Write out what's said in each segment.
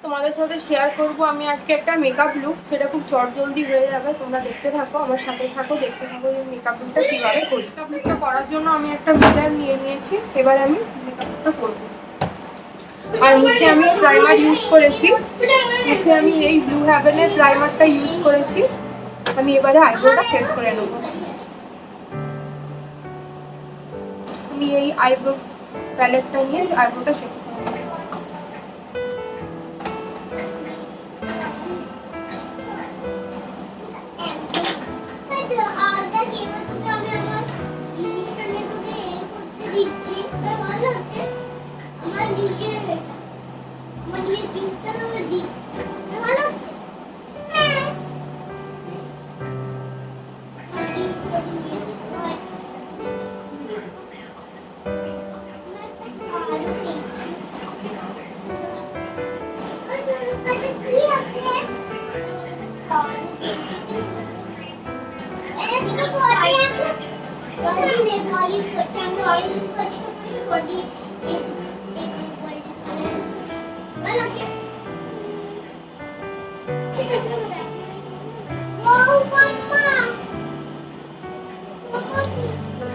তোমাদের সাথে শেয়ার করব আমি আজকে একটা মেকআপ লুক, সেটা খুব চটজলদি হয়ে যাবে। তোমরা দেখতে থাকো, আমার সাথে থাকো, দেখতে থাকো যে মেকআপ লুকটা কীভাবে করি। মেকআপ লুকটা করার জন্য আমি একটা মিরর নিয়ে নিয়েছি। এবার আমি মেকআপ লুকটা করবো। আর মুখে আমি প্রাইমার ইউজ করেছি, মুখে আমি এই ব্লু হ্যাভেনের প্রাইমারটা ইউজ করেছি। আমি এবারে আইব্রোটা সেট করে নেব। আমি এই আইব্রো প্যালেটটা নিয়ে আইব্রোটা সেট করে নেব।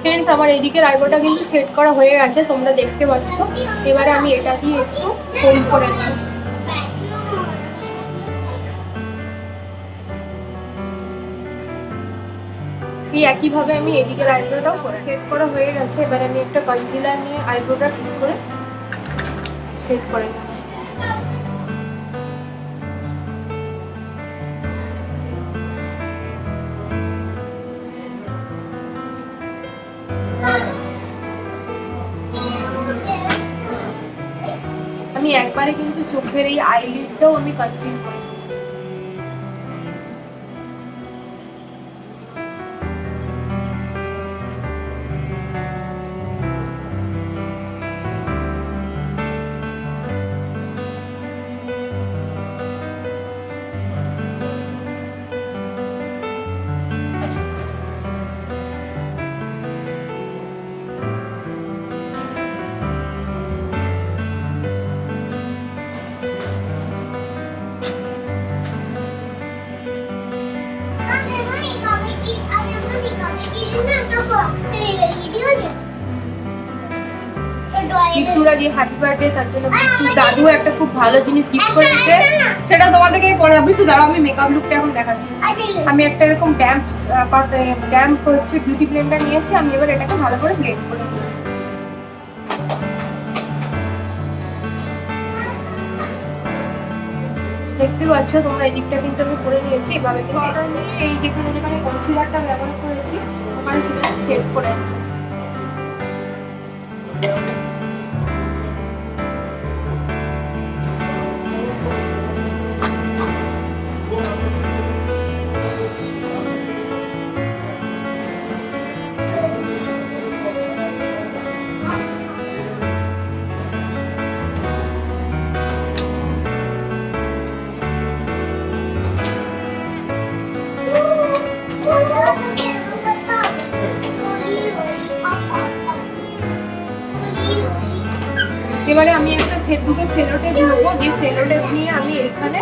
ফ্রেন্ডস, আমার এদিকের আইব্রোটা কিন্তু সেট করা হয়ে গেছে, তোমরা দেখতে পাচ্ছ। এবারে আমি এটা দিয়ে একটু ফোল্ড করে নেব। এই একইভাবে আমি এদিকের আইব্রোটাও সেট করা হয়ে গেছে। এবার আমি একটা কনসিলার নিয়ে আইব্রোটা ঠিক করে সেট করে নেব। আমি একবারে কিন্তু চোখের এই আইলিডটাও আমি কনসিল করি। বিট্টুরা যে হ্যাপি বার্থডে, তার জন্য বিট্টু দাদু একটা খুব ভালো জিনিস গিফট করেছে, সেটা তোমাদেরকে পরে। বিট্টু দাঁড়াও, আমি মেকআপ লুকটা এখন দেখাচ্ছি। আমি একটা এরকম ড্যাম্প হচ্ছে বিউটি ব্লেন্ডার নিয়েছি। আমি এবার এটাকে ভালো করে ব্লেন্ড করে নেব। দেখতে পাচ্ছ তোমরা, এই দিকটা কিন্তু আমি করে নিয়েছি। এভাবে পাউডার নিয়ে এই যেখানে যেখানে কনসিলারটা ব্যবহার করেছি ওখানে সেটা শেড করে নেব। এবারে আমি একটা দুটো সেলোটেপ নেবো, যে সেলোটেপ নিয়ে আমি এখানে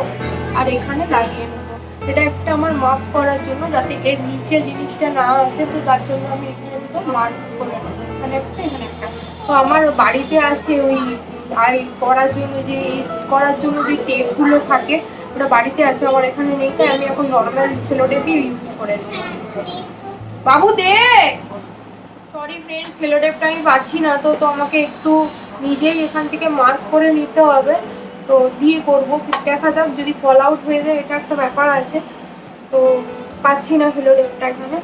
আর এখানে লাগিয়ে নেবো। এটা একটা আমার মার্ক করার জন্য, যাতে এর নিচে জিনিসটা না আসে। তো তার জন্য আমি এখানে দুটো মার্ক করে নেবো, এখানে একটা, এখানে একটা। তো আমার বাড়িতে আছে ওই করার জন্য যে টেপগুলো থাকে, ওটা বাড়িতে আছে, আমার এখানে নেই। তাই আমি এখন নর্মাল সেলোটেপই ইউজ করে নেব। বাবু দে, সরি ফ্রেন্ড, সেলোটেপটা আমি পাচ্ছি না, তো আমাকে একটু নিজেই এখান থেকে মার্ক করে নিতে হবে। তো দিয়ে করবো, দেখা যাক যদি ফল আউট হয়ে যায়, এটা একটা ব্যাপার আছে। তো পাচ্ছি না সেলোটেপটা এখানে,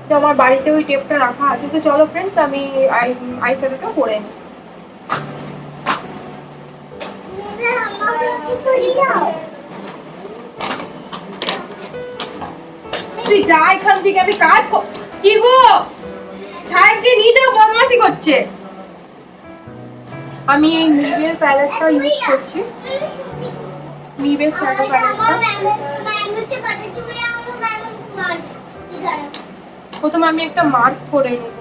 তো আমার বাড়িতে ওই টেপটা রাখা আছে। তো চলো ফ্রেন্ডস, আমি আই শ্যাডোটা করে নিই। তুই যা এখান থেকে, আমি কাজ কি গো সাহেবকে নিয়ে যাও, বদমাশি করছে। আমি এই মিবের প্যালেটটা ইউজ করছি, মিবের শ্যাডো প্যালেটটা। প্রথমে আমি একটা মার্ক করে নেব।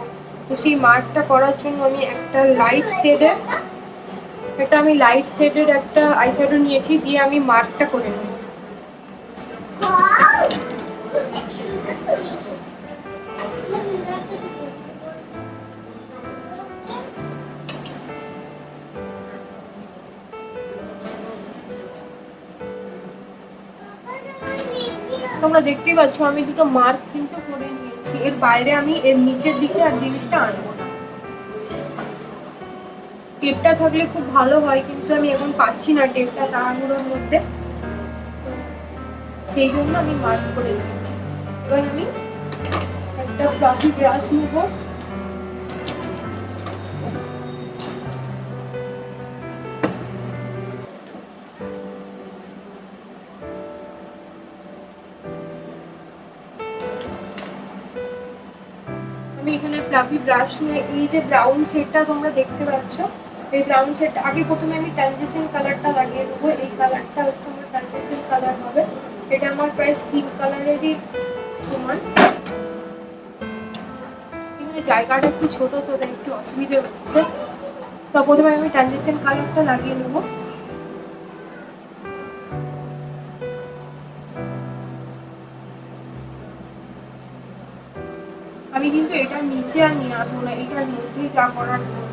তো সেই মার্কটা করার জন্য আমি একটা লাইট শেডের এটা আমি লাইট শেডের একটা আইশ্যাডো নিয়েছি, দিয়ে আমি মার্কটা করে নেব। তোমরা দেখতেই পাচ্ছ আমি দুটো মার্ক কিন্তু করে নিয়েছি। এর বাইরে আমি এর নিচের দিকে আর জিনিসটা আনবো না। টেপটা থাকলে খুব ভালো হয়, কিন্তু আমি এখন পাচ্ছি না টেপটা তাড়াহুড়োর মধ্যে, সেই জন্য আমি মার্ক করে নিয়েছি। এবার আমি একটা ফ্লাফি ব্রাশ নেব, আমি এখানে ফ্লাফি ব্রাশ নিয়ে এই যে ব্রাউন শেডটা তোমরা দেখতে পাচ্ছ, এই ব্রাউন শেডটা আগে প্রথমে আমি ট্রানজিশন কালারটা লাগিয়ে দেবো। এই কালারটা হচ্ছে আমার ট্রানজিশন কালার হবে, এটা আমার প্রায় স্কিন কালারেরই সমান। এখানে জায়গাটা একটু ছোট, তো একটু অসুবিধে হচ্ছে। তো প্রথমে আমি ট্রানজিশন কালারটা লাগিয়ে নেবো। আমি কিন্তু এটার নিচে আর নিয়ে আসবো না, এটার মধ্যেই যা করার করবো।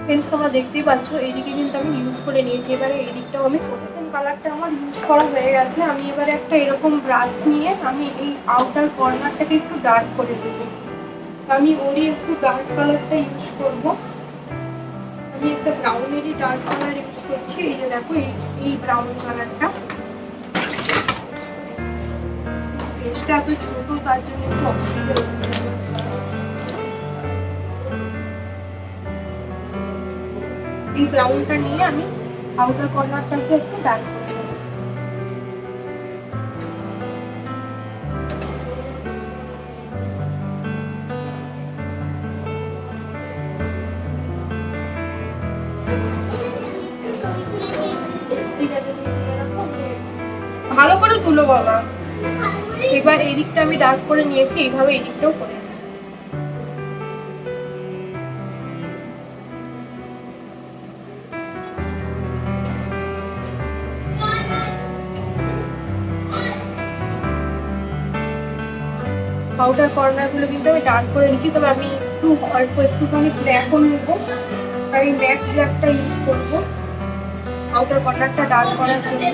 ফ্রেন্ডস, তোমরা দেখতেই পাচ্ছ এইদিকে কিন্তু আমি ইউজ করে নিয়েছি। এবারে এই দিকটাও আমি সেম কালারটা আমার ইউজ করা হয়ে গেছে। আমি এবারে একটা এরকম ব্রাশ নিয়ে আমি এই আউটার কর্নারটাকে একটু ডার্ক করে দেবো। আমি ওরই একটু ডার্ক কালারটা ইউজ করব। আমি একটা ব্রাউনেরই ডার্ক কালার ইউজ করছি। এই যে দেখো, এই ব্রাউন কালারটা। স্পেসটা এত ছোট, তার জন্য একটু অসুবিধা হচ্ছে। এই ব্রাউনটা নিয়ে আমি আউটার কর্নারটাকে একটু ডার্ক করে দেবো। ভালো করে তুলো বাবা। এবার এই দিকটা আমি ডার্ক করে নিয়েছি, এইভাবে এই দিকটাও করে। আউটার কর্নার গুলো কিন্তু আমি ডার্ক করে নিচ্ছি, তবে আমি একটু অল্প একটুখানি ব্ল্যাকও নেব। আমি ম্যাট ব্ল্যাকটা ইউজ করবো আউটার কর্নারটা ডার্ক করার জন্য।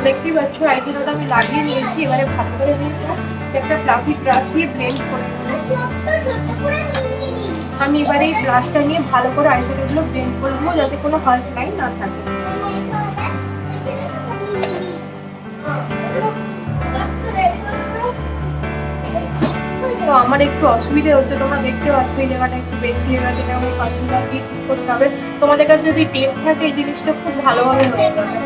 দেখতেই পাচ্ছ আইশ্যাডোটা আমি লাগিয়ে নিয়েছি। এবারে ভালো করে একটা ফ্লাফি ব্রাশ দিয়ে ব্লেন্ড করে নেবো। আমি এবারে এই ব্রাশটা নিয়ে ভালো করে আইশ্যাডোগুলো ব্লেন্ড করে নেবো, যাতে কোনো হার্শ লাইন না থাকে। তো আমার একটু অসুবিধা হচ্ছে, তোমরা দেখতে পাচ্ছ এই জায়গাটা একটু বেশি হয়ে গেছে, এটা আমি কনসিলার দিয়ে ঠিক করতে হবে। তোমাদের কাছে যদি টেপ থাকে এই জিনিসটা খুব ভালোভাবে হয়ে যাবে।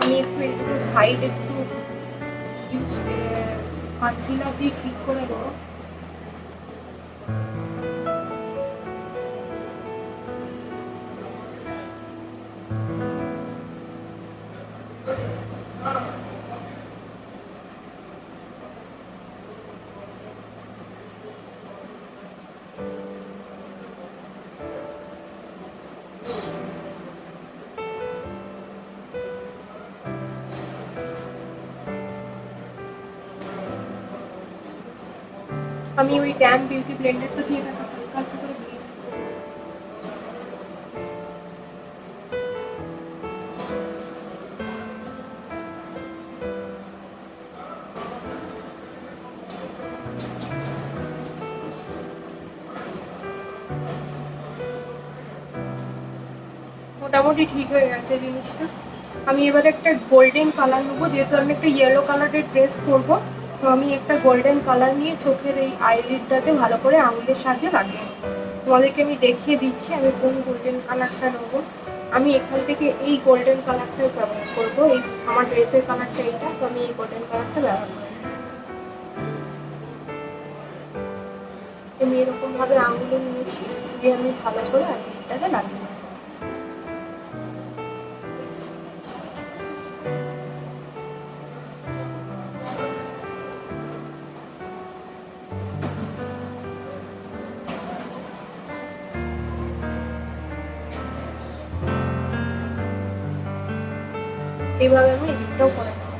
আমি একটু এইটুকু সাইড একটু কনসিলার দিয়ে ঠিক করে দেবো। আমি ওই ট্যান বিউটি ব্লেন্ডারটা দিয়ে হালকা হালকা করে দিয়ে মোটামুটি ঠিক হয়ে গেছে জিনিসটা। আমি এবার একটা গোল্ডেন কালার নেবো, যেহেতু আমি একটা ইয়েলো কালারের ড্রেস পরবো, তো আমি একটা গোল্ডেন কালার নিয়ে চোখের এই আইলিডটাতে ভালো করে আঙুলের সাহায্যে লাগিয়ে নেবো। তোমাদেরকে আমি দেখিয়ে দিচ্ছি আমি কোন গোল্ডেন কালারটা নেবো। আমি এখান থেকে এই গোল্ডেন কালারটাই ব্যবহার করবো। এই আমার ড্রেসের কালারটা এইটা, তো আমি এই গোল্ডেন কালারটা ব্যবহার করবো। আমি এরকম ভাবে আঙুলে নিয়েছি, দিয়ে আমি ভালো করে আইলিডটাকে লাগিয়ে নেবো। এইভাবে আমি এদিকটাও করে নেবো।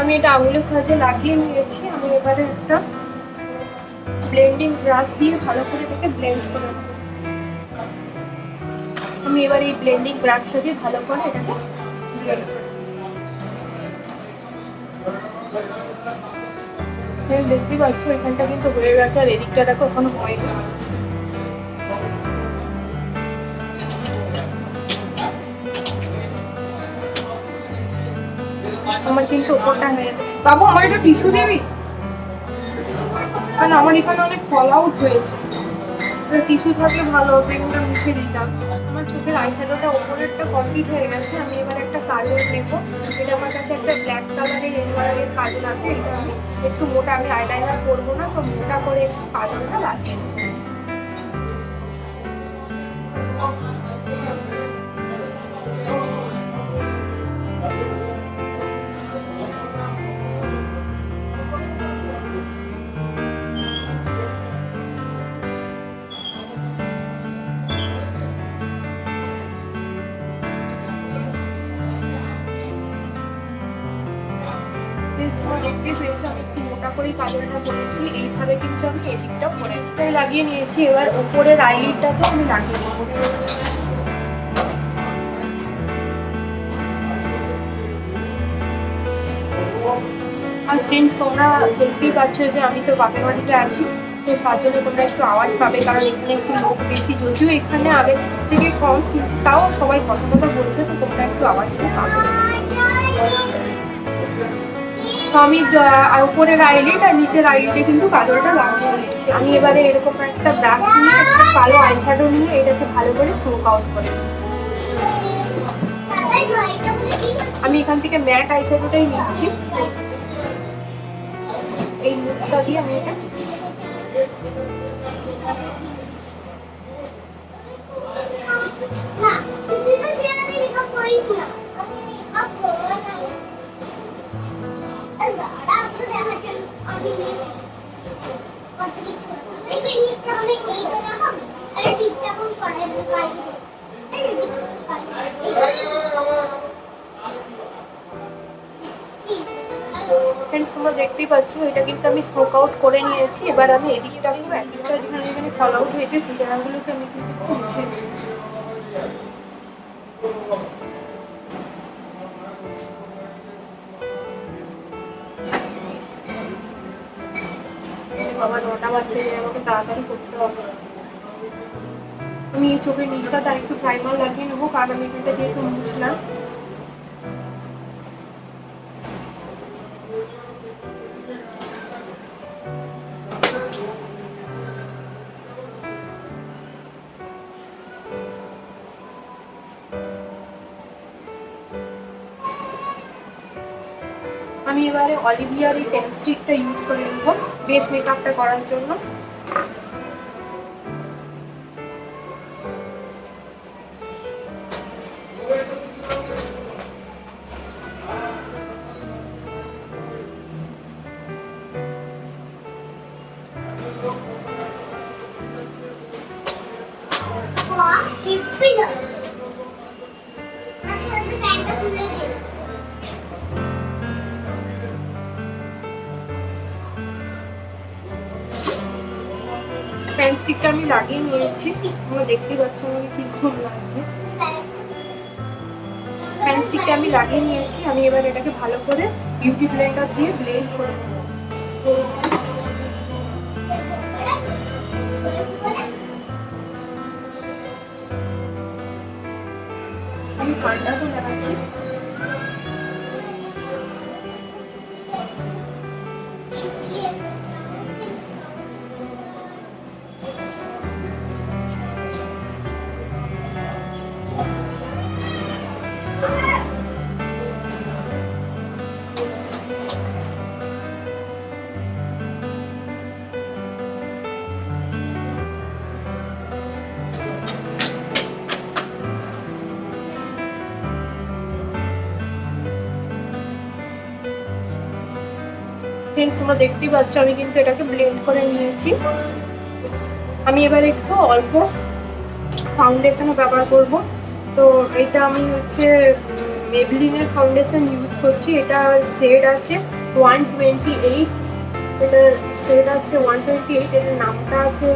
আমি এটা আঙুলের সাহায্যে লাগিয়ে নিয়েছি। আমি এবারে একটা ব্লেন্ডিং ব্রাশ দিয়ে ভালো করে এটাকে ব্লেন্ড করে নেবো। আমি এবার এই ব্লেন্ডিং ব্রাশটা দিয়ে ভালো করে এটাকে ব্লেন্ড করে নেবো। দেখতে পাচ্ছ এখানটা কিন্তু হয়ে গেছে, আর এদিকটা দেখো এখনো হয়নি। আমার কিন্তু ওপরটা হয়ে গেছে। বাবু আমার একটা টিস্যু দিবি, কারণ আমার এখানে অনেক ফল আউট হয়েছে। টিস্যু থাকলে ভালো হতো, এগুলো মুছে দিতাম। আমার চোখের আইশ্যাডোটা ওপরেরটা কমপ্লিট হয়ে গেছে। আমি এবার একটা কাজল নেবো। এটা আমার কাছে একটা ব্ল্যাক কালারের এনওয়ারের কাজল আছে। এটা আমি একটু মোটা, আমি আইলাইনার করবো না, তো মোটা করে একটু কাজলটা লাগিয়ে নেবো। দেখতে পেয়েছি আমি একটু মোটা করে কাজলটা করেছি। এইভাবে কিন্তু আমি এদিকটাও করেছি, লাগিয়ে নিয়েছি। এবার ওপরের আইলিডটাকে আমি লাগিয়ে নেবো। আর ফ্রেন্ডস, তোমরা দেখতেই পাচ্ছ যে আমি তো বাপের বাড়িতে আছি, তো তার জন্য তোমরা একটু আওয়াজ পাবে, কারণ এখানে একটু লোক বেশি। যদিও এখানে আগের থেকে কম, কিন্তু তাও সবাই কথা বলছে, তো তোমরা একটু আওয়াজটা পাবে। তো আমি উপরের আইলিড আর নিচের আইলিডে কিন্তু কাজলটা লাগিয়ে নিয়েছি। আমি এবারে এরকম একটা ব্রাশ নিয়ে একটা কালো আইশ্যাডো নিয়ে এটাকে ভালো করে স্ট্রোক আউট করে নেব। আমি এখান থেকে ম্যাট আইশ্যাডোটাই নিচ্ছি। এই মুখটা দিয়ে আমি এটা ফ্রেন্ডস, তোমরা দেখতেই পাচ্ছ এটা কিন্তু আমি স্মোক আউট করে নিয়েছি। এবার আমি এদিকটা কিন্তু এক্সট্রা যেখানে ফল আউট হয়েছে সেই জায়গাগুলোকে আমি কিন্তু মুছে নিই। বাবা 9টা বাজতে গিয়ে আমাকে তাড়াতাড়ি করতে হবে। আমি এই চোখের নিচটা তার একটু প্রাইমার লাগিয়ে নেবো, কারণ আমি এখানটা যেহেতু মুছলাম। আমি এবারে অলিভিয়ার এই পেন স্টিকটা ইউজ করে নেবো বেস মেকআপটা করার জন্য। স্টিকটা আমি লাগিয়ে নিয়েছি, তোমরা দেখতে পাচ্ছ আমাকে কিরকম লাগছে। হ্যান্ড স্টিকটা আমি লাগিয়ে নিয়েছি, আমি এবার এটাকে ভালো করে বিউটি ব্লেন্ডার দিয়ে ব্লেন্ড করে নেব। আমি কান্ডাটা লাগাচ্ছি। তোমরা দেখতেই পাচ্ছ আমি কিন্তু এটাকে ব্লেন্ড করে নিয়েছি। আমি এবার একটু অল্প ফাউন্ডেশনও ব্যবহার করব। তো এটা আমি হচ্ছে মেবলিনের ফাউন্ডেশন ইউজ করছি। এটা শেড আছে 128, এটার শেড আছে 128, এটার নামটা আছে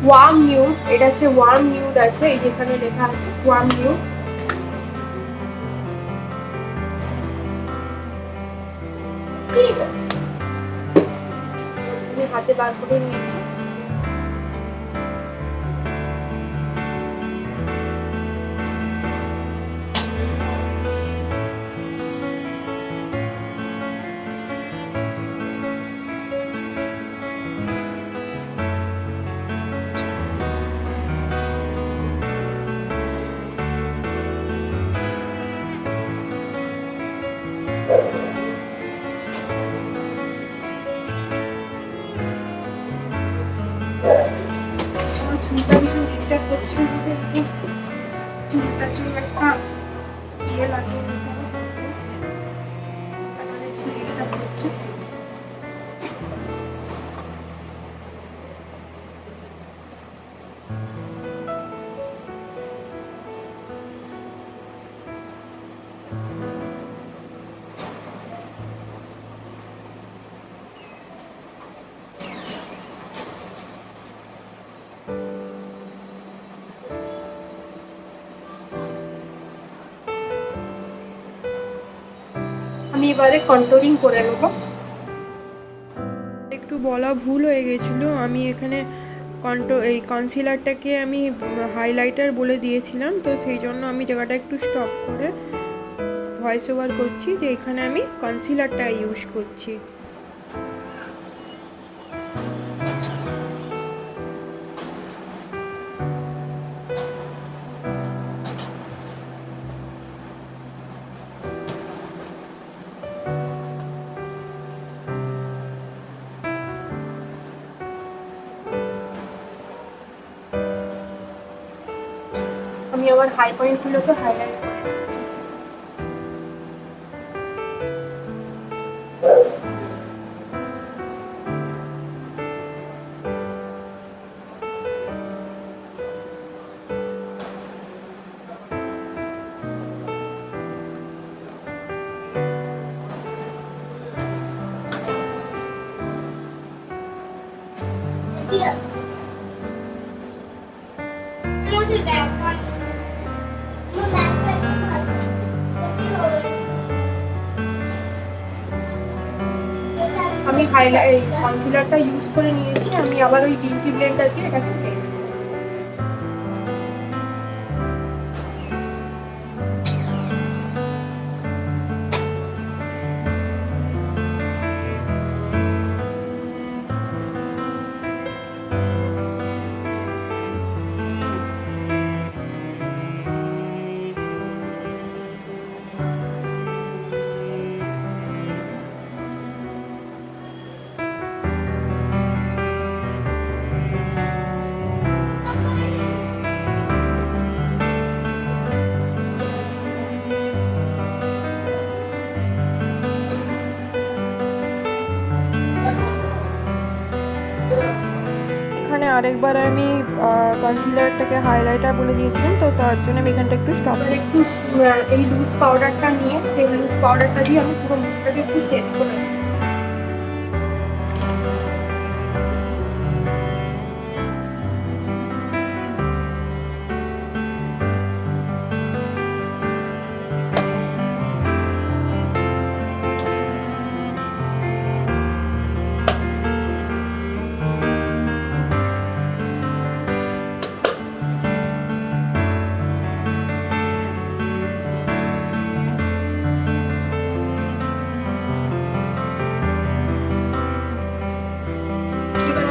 ওয়ার্ম নিউড। এটা হচ্ছে ওয়ার্ম নিউড আছে, এই যেখানে লেখা আছে ওয়ার্ম নিউড। আমি হাতে বার করে নিয়েছি। চুলটা ভীষণ ডিস্টার্ব করছে, একটু চুলটার জন্য একটা ইয়ে লাগিয়ে নিতে হবে, ডিস্টার্ব করছে। আমি এবারে কন্ট্রোলিং করে নেব। একটু বলা ভুল হয়ে গেছিলো, আমি এখানে এই কনসিলারটাকে আমি হাইলাইটার বলে দিয়েছিলাম, তো সেই জন্য আমি জায়গাটা একটু স্টপ করে ভয়েস ওভার করছি যে এখানে আমি কনসিলারটা ইউজ করছি। আমি আমার হাই পয়েন্টগুলোকে হাইলাইট করে দিচ্ছি। আমি হাইলাইট কনসিলারটা ইউজ করে নিয়েছি, আমি আবার ওই বিউটি ব্লেন্ডার দিয়ে এটাকে ব্লেন্ড করব। আরেকবার আমি কনসিলারটাকে হাইলাইটার বলে দিয়েছিলাম, তো তার জন্য আমি এখানটা একটু স্টপ একটু এই লুজ পাউডারটা নিয়ে সেম লুজ পাউডারটা দিয়ে আমি পুরো মুখটাকে একটু সেট করে নেব।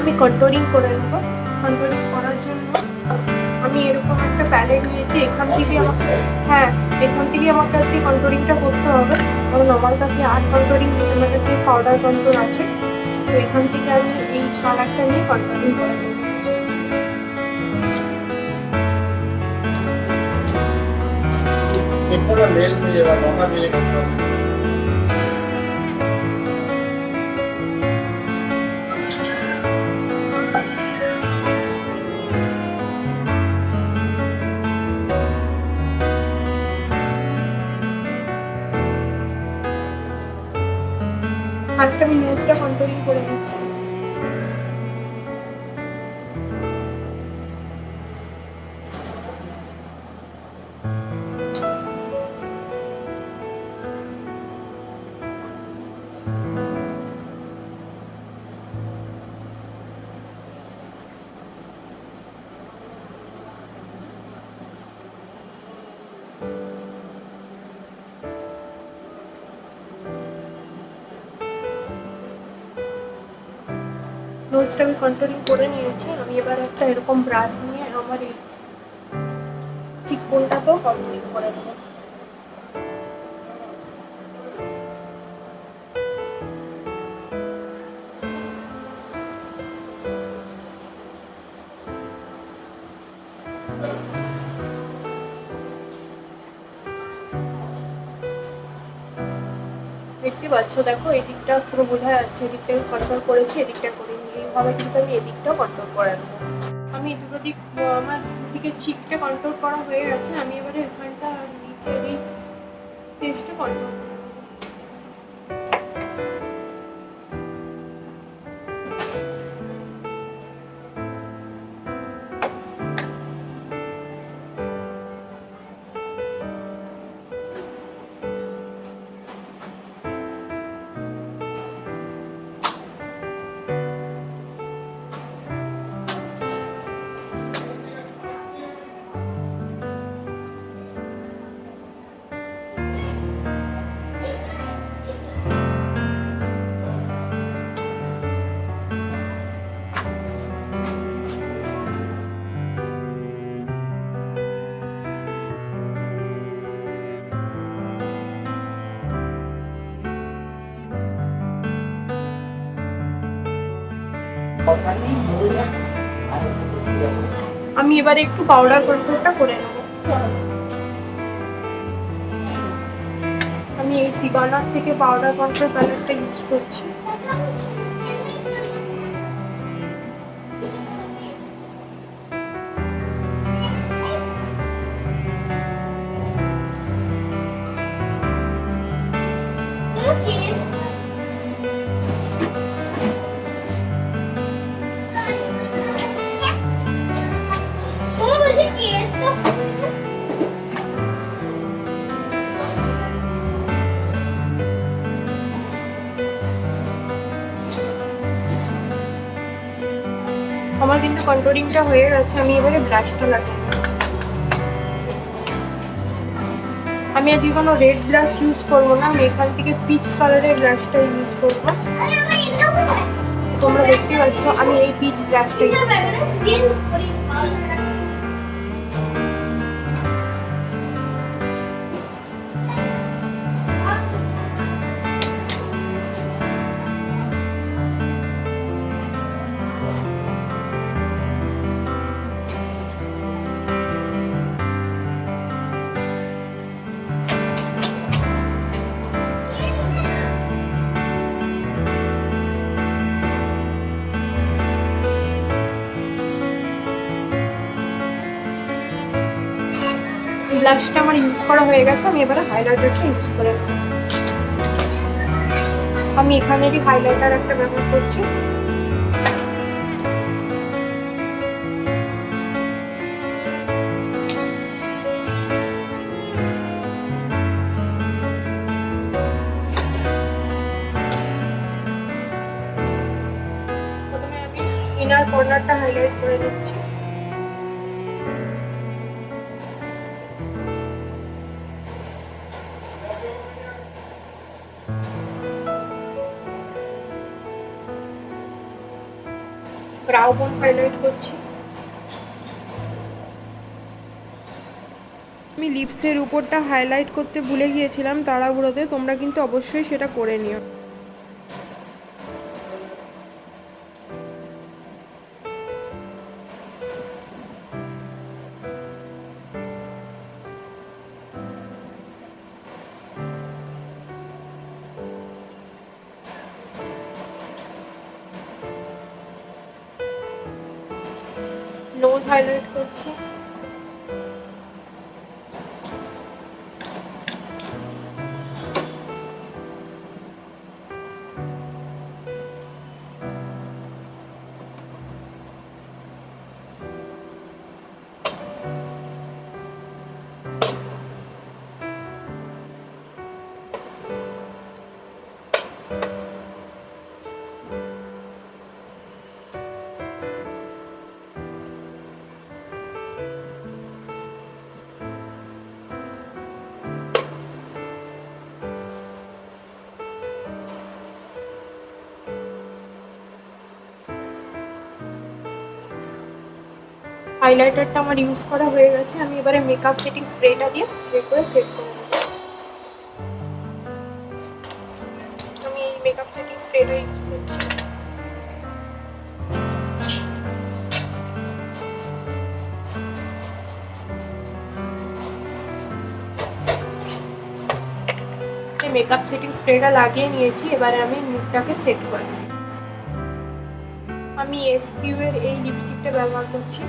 আমি কন্ট্রোলিং করে নেবো। কন্ট্রোলিং করার জন্য আমি এরকম একটা প্যালেট নিয়েছি, এখান থেকে আমাকে আমাকে আজকে কন্ট্রোলিংটা করতে হবে, কারণ আমার কাছে আর্ট কন্ট্রোলিং নেই, আমার কাছে পাউডার কন্ট্রোল আছে। তো এখান থেকে আমি এই কালারটা নিয়ে কন্ট্রোলিং করে নেবো। আজকে আমি নিউজটা কন্ট্রোলিং করে নিচ্ছি। নোজটা আমি কন্ট্রোলিং করে নিয়েছি। আমি এবার একটা এরকম ব্রাশ নিয়ে আমার এই চিকবোনটাতেও কন্ট্রোলিং করে নেবো। দেখতে পাচ্ছ, দেখো এই দিকটা পুরো বোঝা যাচ্ছে, এদিকটা আমি কন্ট্রোল করেছি, এদিকটা করিনি। এইভাবে কিন্তু আমি এদিকটাও কন্ট্রোল করে নেবো। আমি দুটো দিক, আমার দুদিকে চিকটা কন্ট্রোল করা হয়ে গেছে। আমি এবারে এখানটা নিচের এই পেজটা কন্ট্রোল করবো। আমি এবারে একটু পাউডার কন্ট্রোলটা করে নেব। আমি এই সিবানার থেকে পাউডার কন্ট্রোল প্যালেটটা ইউজ করছি। আমার কিন্তু কন্ট্রোলিংটা হয়ে গেছে। আমি এবারে ব্লাশটা লাগাবো। আমি আজকে কোনো রেড ব্লাশ ইউজ করবো না, আমি এখান থেকে পিচ কালারের ব্লাশটা ইউজ করবো। তোমরা দেখতে পাচ্ছ আমি এই পিচ ব্লাশটা ইউজ করবো। ব্লাশটা আমার ইউজ করা হয়ে গেছে, আমি এবারে হাইলাইটারটা ইউজ করে নেব। আমি এখানেরই হাইলাইটার একটা ব্যবহার করছি। প্রথমে আমি ইনার কর্নারটা হাইলাইট করে নিচ্ছি। ব্রাউ বোন হাইলাইট করছি। আমি লিপসের উপরটা হাইলাইট করতে ভুলে গিয়েছিলাম তাড়াহুড়োতে, তোমরা কিন্তু অবশ্যই সেটা করে নিও। নোজ হাইলাইট করছি। হাইলাইটারটা আমার ইউজ করা হয়ে গেছে, আমি এবারে মেকআপ সেটিং স্প্রেটা দিয়ে স্প্রে করে সেট করে নেব। আমি এই মেকআপ সেটিং স্প্রেটা ইউজ করছি। মেকআপ সেটিং স্প্রেটা লাগিয়ে নিয়েছি, এবারে আমি মুখটাকে সেট করে নেব। আমি এসকিউ এর এই লিপস্টিকটা ব্যবহার করছি।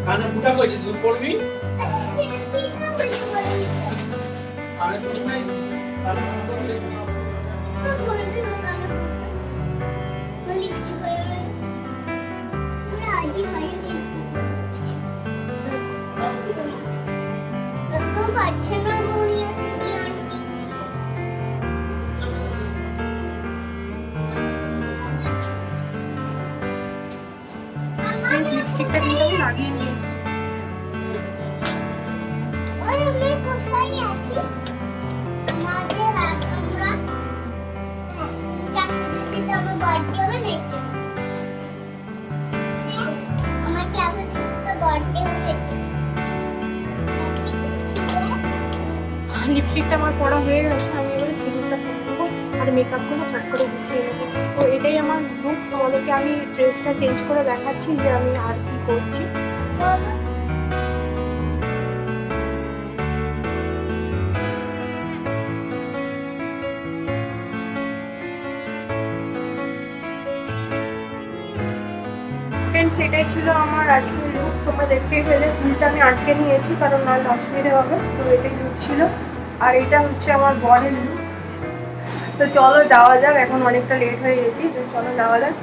কানে ফুটা কই দুধ পড়বি আরে দুধ নাই কানে ফুটা কই পড়ে দে দোকানে তো লিপস্টিক হয়ে গেল পুরো আজি পানি তো বাচ্চা না মনি আছে দি আন্টি এই লিপস্টিকটা কিন্তু আমি লাগিয়ে নিয়েছি। কোথায় আছি আমাদের আমরা ক্যাফে দিতে আমার বার্থডে হবে নাকি আমার ক্যাফে দিতে বার্থডে হবে লিপস্টিকটা আমার পরা হয়ে গেছে, আমি এবারে সিঁদুরটা পরে নেবো আর মেকআপগুলো চট করে গুছিয়ে নেবো। তো এটাই আমার লুক, তোমাদেরকে আমি ড্রেসটা চেঞ্জ করে দেখাচ্ছি যে আমি আর কি করছি। ফ্রেন্ডস, এটাই ছিল আমার আজকের লুক। তোমরা দেখতেই পেলে ফুলটা আমি আটকে নিয়েছি কারণ নাহলে অসুবিধা হবে। তো এটাই লুক ছিল, আর এটা হচ্ছে আমার বরের লুক। তো চলো যাওয়া যাক, এখন অনেকটা লেট হয়ে গেছি, তো চলো যাওয়া যাক।